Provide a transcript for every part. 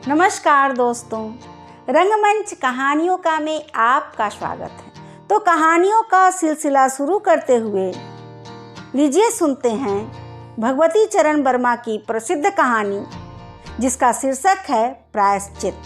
नमस्कार दोस्तों, रंगमंच कहानियों का में आपका स्वागत है। तो कहानियों का सिलसिला शुरू करते हुए लीजिए सुनते हैं भगवती चरण वर्मा की प्रसिद्ध कहानी जिसका शीर्षक है प्रायश्चित।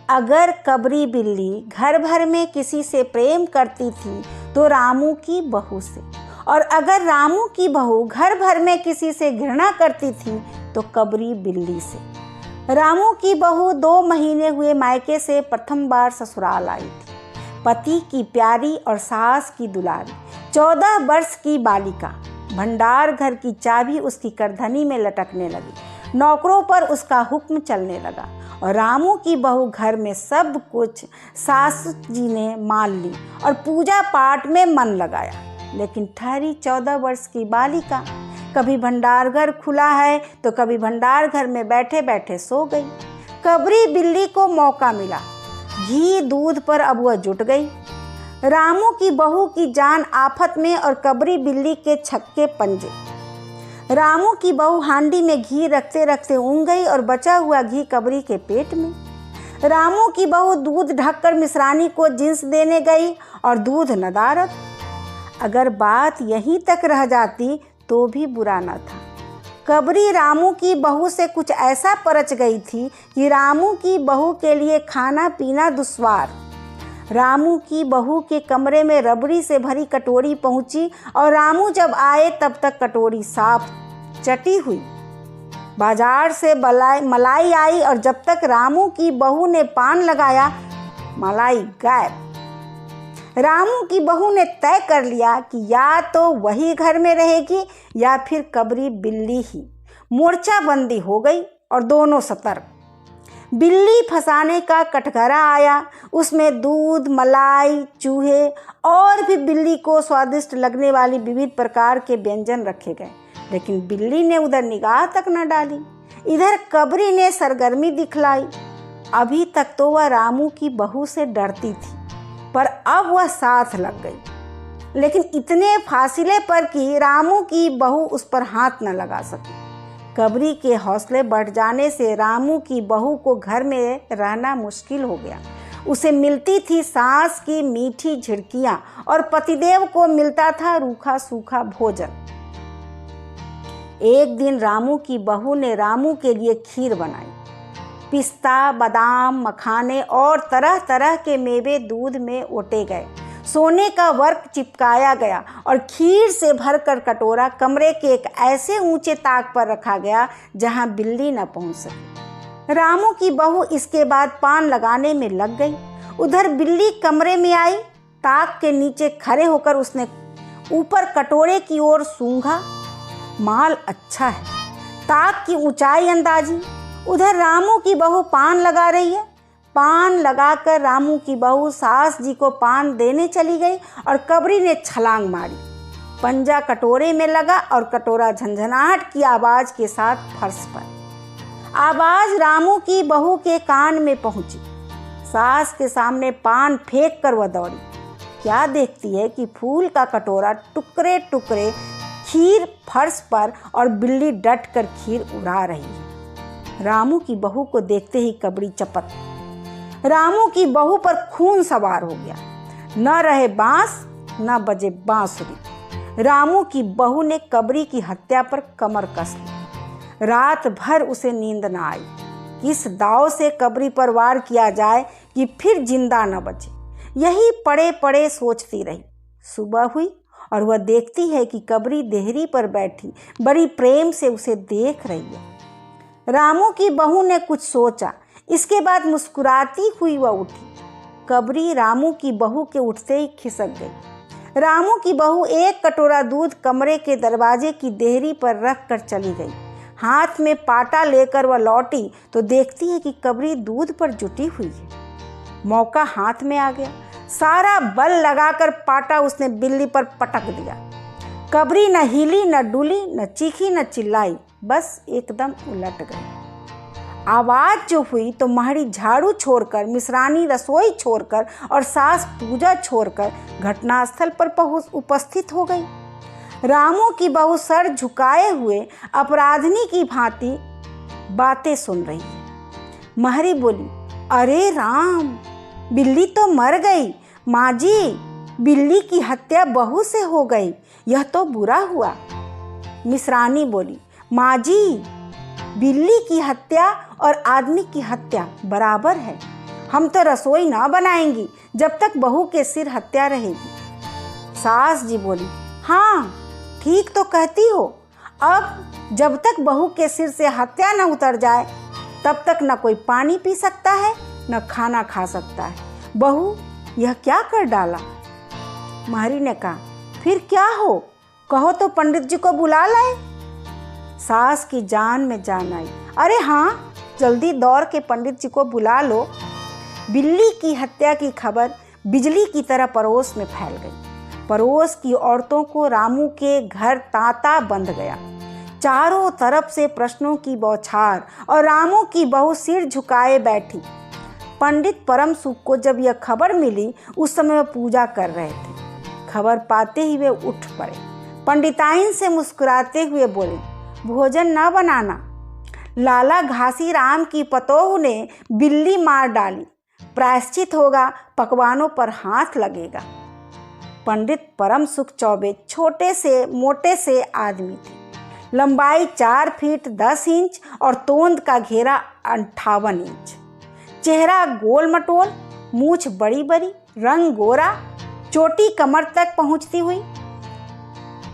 अगर कबरी बिल्ली घर भर में किसी से प्रेम करती थी तो रामू की बहू से, और अगर रामू की बहू घर भर में किसी से घृणा करती थी तो कबरी बिल्ली से। रामू की बहू 2 महीने हुए मायके से प्रथम बार ससुराल आई थी। पति की प्यारी और सास की दुलारी 14 वर्ष की बालिका। भंडार घर की चाबी उसकी करधनी में लटकने लगी। नौकरों पर उसका हुक्म चलने लगा और रामू की बहू घर में सब कुछ सासू जी ने मान ली और पूजा पाठ में मन लगाया। लेकिन ठहरी 14 वर्ष की बालिका कभी भंडार घर खुला है तो कभी भंडार घर में बैठे बैठे सो गई। कबरी बिल्ली को मौका मिला। घी दूध पर अब वह जुट गई। रामू की बहू की जान आफत में और कबरी बिल्ली के छक्के पंजे। रामू की बहू हांडी में घी रखते रखते ऊँघ गई और बचा हुआ घी कबरी के पेट में। रामू की बहू दूध ढककर मिश्रानी को जिन्स देने गई और दूध नदारद। अगर बात यहीं तक रह जाती तो भी बुरा न था। कबरी रामू की बहू से कुछ ऐसा परच गई थी कि रामू की बहू के लिए खाना पीना दुश्वार। रामू की बहू के कमरे में रबड़ी से भरी कटोरी पहुंची और रामू जब आए तब तक कटोरी साफ चटी हुई। बाजार से मलाई आई और जब तक रामू की बहू ने पान लगाया मलाई गायब। रामू की बहू ने तय कर लिया कि या तो वही घर में रहेगी या फिर कबरी बिल्ली ही। मोर्चाबंदी हो गई और दोनों सतर्क। बिल्ली फंसाने का कटघरा आया। उसमें दूध, मलाई, चूहे और भी बिल्ली को स्वादिष्ट लगने वाली विविध प्रकार के व्यंजन रखे गए, लेकिन बिल्ली ने उधर निगाह तक न डाली। इधर कबरी ने सरगर्मी दिखलाई। अभी तक तो वह रामू की बहू से डरती थी, पर अब वह साथ लग गई, लेकिन इतने फासले पर कि रामू की बहू उस पर हाथ न लगा सकी। कबरी के हौसले बढ़ जाने से रामू की बहू को घर में रहना मुश्किल हो गया। उसे मिलती थी सास की मीठी झिड़कियां और पतिदेव को मिलता था रूखा सूखा भोजन। एक दिन रामू की बहू ने रामू के लिए खीर बनाई। पिस्ता, बादाम, मखाने और तरह तरह के मेवे दूध में ओटे गए। सोने का वर्क चिपकाया गया और खीर से भरकर कटोरा कमरे के एक ऐसे ऊंचे ताक पर रखा गया जहां बिल्ली न पहुंच सकी। रामू की बहू इसके बाद पान लगाने में लग गई। उधर बिल्ली कमरे में आई। ताक के नीचे खड़े होकर उसने ऊपर कटोरे की ओर सूंघा। माल अच्छा है। ताक की ऊंचाई अंदाजी। उधर रामू की बहू पान लगा रही है। पान लगाकर रामू की बहू सास जी को पान देने चली गई और कबरी ने छलांग मारी। पंजा कटोरे में लगा और कटोरा झंझनाहट की आवाज के साथ फर्श पर। आवाज रामू की बहू के कान में पहुंची। सास के सामने पान फेंक कर वह दौड़ी। क्या देखती है कि फूल का कटोरा टुकड़े टुकड़े खीर फर्श पर और बिल्ली डट कर खीर उड़ा रही है। रामू की बहू को देखते ही कबरी चपत। रामू की बहू पर खून सवार हो गया। न रहे बांस न बजे बांसुरी। रामू की बहू ने कबरी की हत्या पर कमर कस ली। रात भर उसे नींद न आई। किस दाव से कबरी पर वार किया जाए कि फिर जिंदा न बचे, यही पड़े पड़े सोचती रही। सुबह हुई और वह देखती है कि कबरी देहरी पर बैठी बड़ी प्रेम से उसे देख रही है। रामू की बहू ने कुछ सोचा। इसके बाद मुस्कुराती हुई वह उठी। कबरी रामू की बहू के उठते ही खिसक गई। रामू की बहू एक कटोरा दूध कमरे के दरवाजे की देहरी पर रख कर चली गई। हाथ में पाटा लेकर वह लौटी तो देखती है कि कबरी दूध पर जुटी हुई है। मौका हाथ में आ गया। सारा बल लगाकर पाटा उसने बिल्ली पर पटक दिया। कबरी न हिली न डुली, न चीखी न चिल्लाई, बस एकदम उलट गई। आवाज जो हुई तो महरी झाड़ू छोड़कर, मिश्रानी रसोई छोड़कर और सास पूजा छोड़कर घटनास्थल पर उपस्थित हो गई। रामू की बहू सर झुकाए हुए अपराधिनी की भांति बातें सुन रही है। महरी बोली, अरे राम, बिल्ली तो मर गई। माँ जी, बिल्ली की हत्या बहू से हो गई, यह तो बुरा हुआ। मिसरानी बोली, माँ जी, बिल्ली की हत्या और आदमी की हत्या बराबर है। हम तो रसोई ना बनाएंगी जब तक बहू के सिर हत्या रहेगी। सास जी बोली, हाँ ठीक तो कहती हो। अब जब तक बहू के सिर से हत्या न उतर जाए तब तक न कोई पानी पी सकता है न खाना खा सकता है। बहू, यह क्या कर डाला? महरी ने कहा, फिर क्या हो, कहो तो पंडित जी को बुला लाए। सास की जान में जान आई। अरे हाँ, जल्दी दौड़ के पंडित जी को बुला लो। बिल्ली की हत्या की खबर बिजली की तरह पड़ोस में फैल गई। पड़ोस की औरतों को रामू के घर तांता बंध गया। चारों तरफ से प्रश्नों की बौछार और रामू की बहू सिर झुकाए बैठी। पंडित परम सुख को जब यह खबर मिली उस समय वह पूजा कर रहे थे। खबर पाते ही वे उठ पड़े। पंडिताइन से मुस्कुराते हुए बोले, भोजन न बनाना, लाला घासी राम की पतोह ने बिल्ली मार डाली, प्रायश्चित होगा, पकवानों पर हाथ लगेगा। पंडित परम सुख चौबे छोटे से मोटे से आदमी थे। लंबाई 4 फीट 10 इंच और तोंद का घेरा 58 इंच। चेहरा गोल मटोल, मूछ बड़ी बड़ी, रंग गोरा, चोटी कमर तक पहुंचती हुई।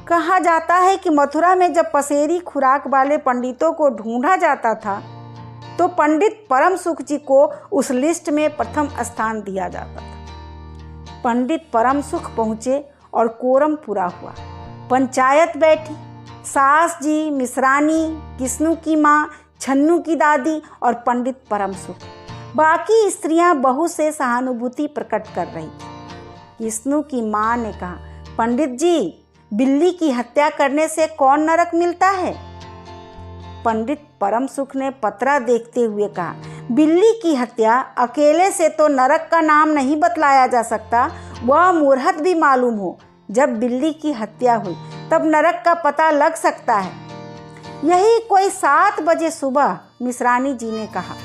कहा जाता है कि मथुरा में जब पसेरी खुराक वाले पंडितों को ढूंढा जाता था तो पंडित परम सुख जी को उस लिस्ट में प्रथम स्थान दिया जाता था। पंडित परम सुख पहुँचे और कोरम पूरा हुआ। पंचायत बैठी। सास जी, मिसरानी, किस्नू की माँ, छन्नू की दादी और पंडित परम सुख। बाकी स्त्रियां बहू से सहानुभूति प्रकट कर रही थी। किस्नू की माँ ने कहा, पंडित जी, बिल्ली की हत्या करने से कौन नरक मिलता है? पंडित परम सुख ने पतरा देखते हुए कहा, बिल्ली की हत्या अकेले से तो नरक का नाम नहीं बतलाया जा सकता, वह मूर्हत भी मालूम हो। जब बिल्ली की हत्या हुई तब नरक का पता लग सकता है। यही कोई 7 बजे सुबह, मिसरानी जी ने कहा।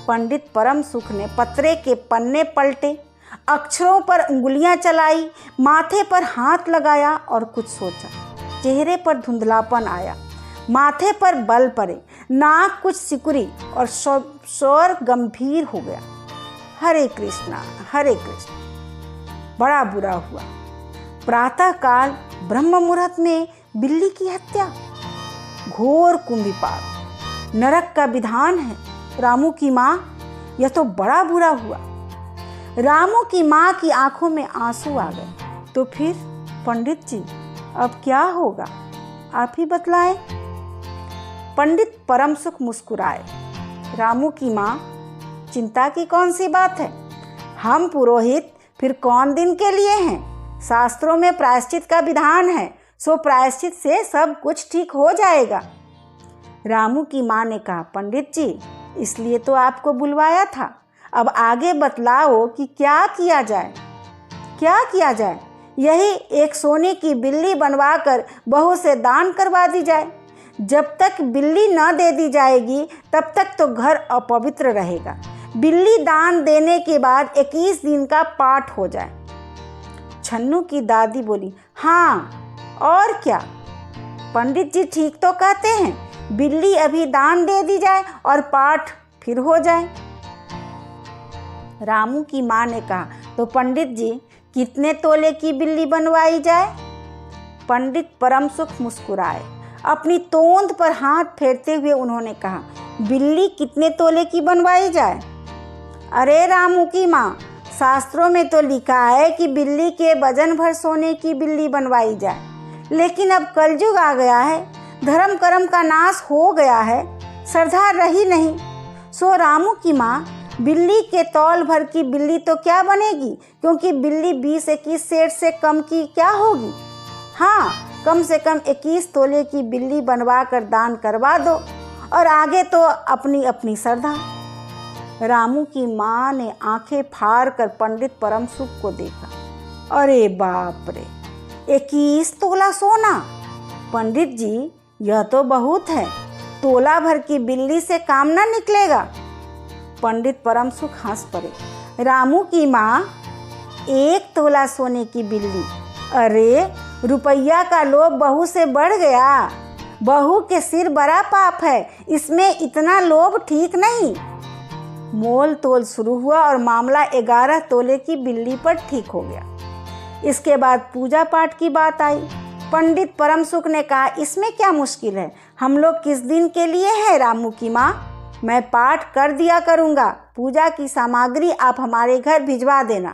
पंडित परम सुख ने पतरे के पन्ने पलटे, अक्षरों पर उंगलियां चलाई, माथे पर हाथ लगाया और कुछ सोचा। चेहरे पर धुंधलापन आया, माथे पर बल पड़े, नाक कुछ सिकुड़ी और स्वर गंभीर हो गया। हरे कृष्णा, हरे कृष्णा। बड़ा बुरा हुआ। प्रातःकाल ब्रह्म मुहूर्त में बिल्ली की हत्या, घोर कुंभिपात, नरक का विधान है। रामू की माँ, यह तो बड़ा बुरा हुआ। रामू की माँ की आंखों में आंसू आ गए। तो फिर पंडित जी, अब क्या होगा, आप ही बतलाएं। पंडित परम सुख मुस्कुराए। रामू की माँ, चिंता की कौन सी बात है, हम पुरोहित फिर कौन दिन के लिए हैं। शास्त्रों में प्रायश्चित का विधान है, सो प्रायश्चित से सब कुछ ठीक हो जाएगा। रामू की माँ ने कहा, पंडित जी, इसलिए तो आपको बुलवाया था। अब आगे बतलाओ कि क्या किया जाए। क्या किया जाए? यही एक सोने की बिल्ली बनवाकर बहू से दान करवा दी जाए। जब तक बिल्ली न दे दी जाएगी तब तक तो घर अपवित्र रहेगा। बिल्ली दान देने के बाद 21 दिन का पाठ हो जाए। छन्नू की दादी बोली, हाँ और क्या, पंडित जी ठीक तो कहते हैं, बिल्ली अभी दान दे दी जाए और पाठ फिर हो जाए। रामू की माँ ने कहा, तो पंडित जी, कितने तोले की बिल्ली बनवाई जाए? पंडित परम सुख मुस्कुराए। अपनी तोंद पर हाथ फेरते हुए उन्होंने कहा, बिल्ली कितने तोले की बनवाई जाए? अरे रामू की माँ, शास्त्रों में तो लिखा है कि बिल्ली के वजन भर सोने की बिल्ली बनवाई जाए, लेकिन अब कलयुग आ गया है, धर्म कर्म का नाश हो गया है, श्रद्धा रही नहीं। सो रामू की माँ, बिल्ली के तौल भर की बिल्ली तो क्या बनेगी, क्योंकि बिल्ली 20-21 सेर से कम की क्या होगी। हाँ, कम से कम 21 तोले की बिल्ली बनवा कर दान करवा दो, और आगे तो अपनी अपनी श्रद्धा। रामू की माँ ने आंखें फाड़ कर पंडित परम सुख को देखा। अरे बाप रे, 21 तोला सोना! पंडित जी, यह तो बहुत है। तोला भर की बिल्ली से काम ना निकलेगा। पंडित परमसुख हंस पड़े। रामू की माँ, 1 तोला सोने की बिल्ली, अरे रुपया का लोभ बहू से बढ़ गया। बहू के सिर बड़ा पाप है, इसमें इतना लोभ ठीक नहीं। मोल तोल शुरू हुआ और मामला 11 तोले की बिल्ली पर ठीक हो गया। इसके बाद पूजा पाठ की बात आई। पंडित परमसुख ने कहा, इसमें क्या मुश्किल है, हम लोग किस दिन के लिए हैं रामू की माँ, मैं पाठ कर दिया करूँगा। पूजा की सामग्री आप हमारे घर भिजवा देना।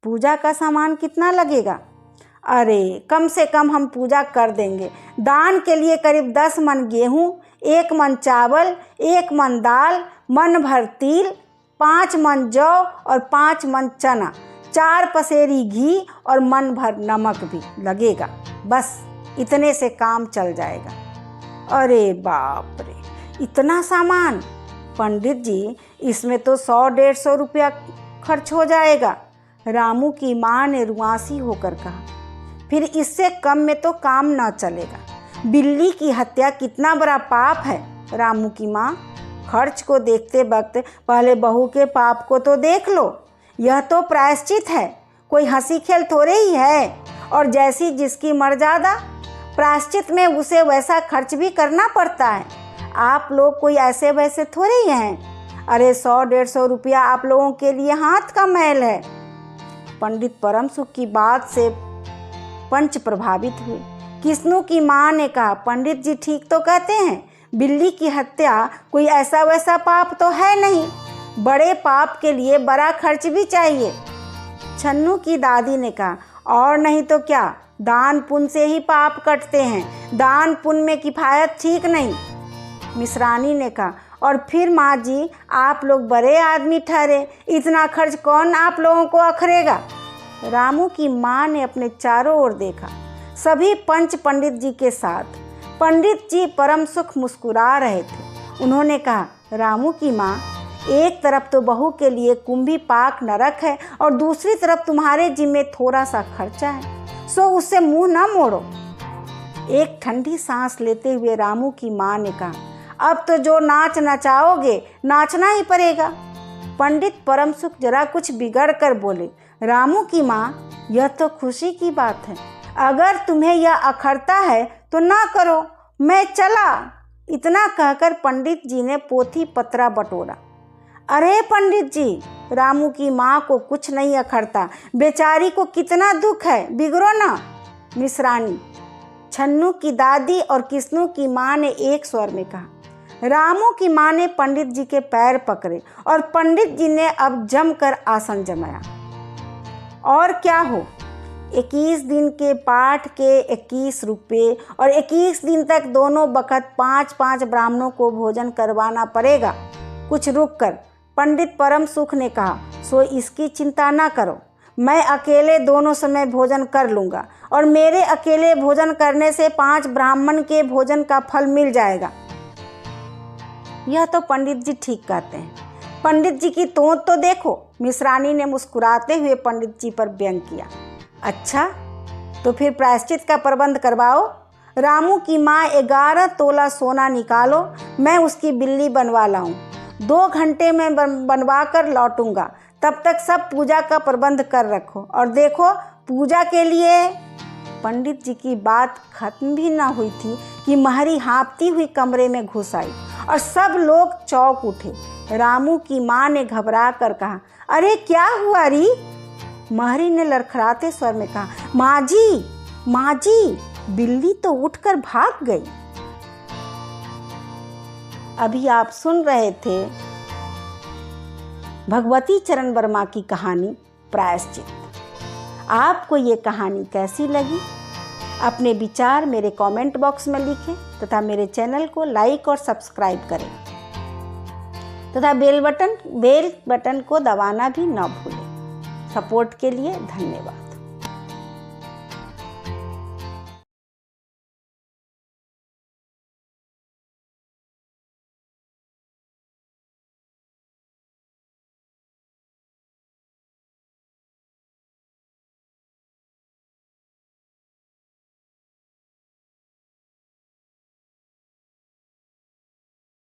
पूजा का सामान कितना लगेगा? अरे कम से कम हम पूजा कर देंगे। दान के लिए करीब 10 मन गेहूँ, 1 मन चावल, 1 मन दाल, मन भर तिल, 5 मन जौ और 5 मन चना, 4 पसेरी घी और मन भर नमक भी लगेगा। बस इतने से काम चल जाएगा। अरे बाप रे, इतना सामान! पंडित जी, इसमें तो 100-150 रुपया खर्च हो जाएगा। रामू की माँ ने रुआंसी होकर कहा, फिर इससे कम में तो काम न चलेगा। बिल्ली की हत्या कितना बड़ा पाप है रामू की माँ। खर्च को देखते वक्त पहले बहू के पाप को तो देख लो। यह तो प्रायश्चित है, कोई हंसी खेल थोड़े ही है। और जैसी जिसकी मर्यादा, प्रायश्चित में उसे वैसा खर्च भी करना पड़ता है। आप लोग कोई ऐसे वैसे थोड़े ही हैं। अरे 100-150 रुपया आप लोगों के लिए हाथ का मैल है। पंडित परमसुख की बात से पंच प्रभावित हुए। किस्नू की माँ ने कहा, पंडित जी ठीक तो कहते हैं, बिल्ली की हत्या कोई ऐसा वैसा पाप तो है नहीं, बड़े पाप के लिए बड़ा खर्च भी चाहिए। छन्नू की दादी ने कहा, और नहीं तो क्या, दान पुण्य से ही पाप कटते हैं, दान पुण्य में किफायत ठीक नहीं। मिश्रानी ने कहा, और फिर माँ जी आप लोग बड़े आदमी ठहरे, इतना खर्च कौन आप लोगों को अखरेगा। रामू की माँ ने अपने चारों ओर देखा, सभी पंच पंडित जी के साथ। पंडित जी परमसुख मुस्कुरा रहे थे। उन्होंने कहा, रामू की माँ, एक तरफ तो बहू के लिए कुंभी पाक नरक है और दूसरी तरफ तुम्हारे जिम्मे थोड़ा सा खर्चा है, सो उससे मुंह ना मोड़ो। एक ठंडी सांस लेते हुए रामू की माँ ने कहा, अब तो जो नाच नचाओगे नाचना ही पड़ेगा। पंडित परमसुख जरा कुछ बिगड़ कर बोले, रामू की माँ, यह तो खुशी की बात है, अगर तुम्हें यह अखरता है तो ना करो, मैं चला। इतना कहकर पंडित जी ने पोथी पत्रा बटोरा। अरे पंडित जी, रामू की माँ को कुछ नहीं अखरता, बेचारी को कितना दुख है, बिगड़ो ना। मिश्रानी, छन्नू की दादी और किस्नू की माँ ने एक स्वर में कहा। रामू की माँ ने पंडित जी के पैर पकड़े और पंडित जी ने अब जमकर आसन जमाया। और क्या हो, 21 दिन के पाठ के 21 रुपये और 21 दिन तक दोनों बखत 5-5 ब्राह्मणों को भोजन करवाना पड़ेगा। कुछ रुक कर पंडित परमसुख ने कहा, सो इसकी चिंता ना करो, मैं अकेले दोनों समय भोजन कर लूँगा और मेरे अकेले भोजन करने से 5 ब्राह्मण के भोजन का फल मिल जाएगा। यह तो पंडित जी ठीक कहते हैं, पंडित जी की तोंद तो देखो। मिश्रानी ने मुस्कुराते हुए पंडित जी पर व्यंग किया। अच्छा, तो फिर प्रायश्चित का प्रबंध करवाओ। रामू की माँ 11 तोला सोना निकालो, मैं उसकी बिल्ली बनवा लाऊं। 2 घंटे में बनवा कर लौटूंगा, तब तक सब पूजा का प्रबंध कर रखो। और देखो, पूजा के लिए। पंडित जी की बात खत्म भी ना हुई थी कि महरी हाँफती हुई कमरे में घुस आई और सब लोग चौंक उठे। रामू की माँ ने घबरा कर कहा, अरे क्या हुआ री? महरी ने लड़खड़ाते स्वर में कहा, माँ जी, बिल्ली तो उठकर भाग गई। अभी आप सुन रहे थे भगवती चरण वर्मा की कहानी प्रायश्चित। आपको ये कहानी कैसी लगी? अपने विचार मेरे कमेंट बॉक्स में लिखें तथा मेरे चैनल को लाइक और सब्सक्राइब करें तथा बेल बटन को दबाना भी न भूलें। सपोर्ट के लिए धन्यवाद।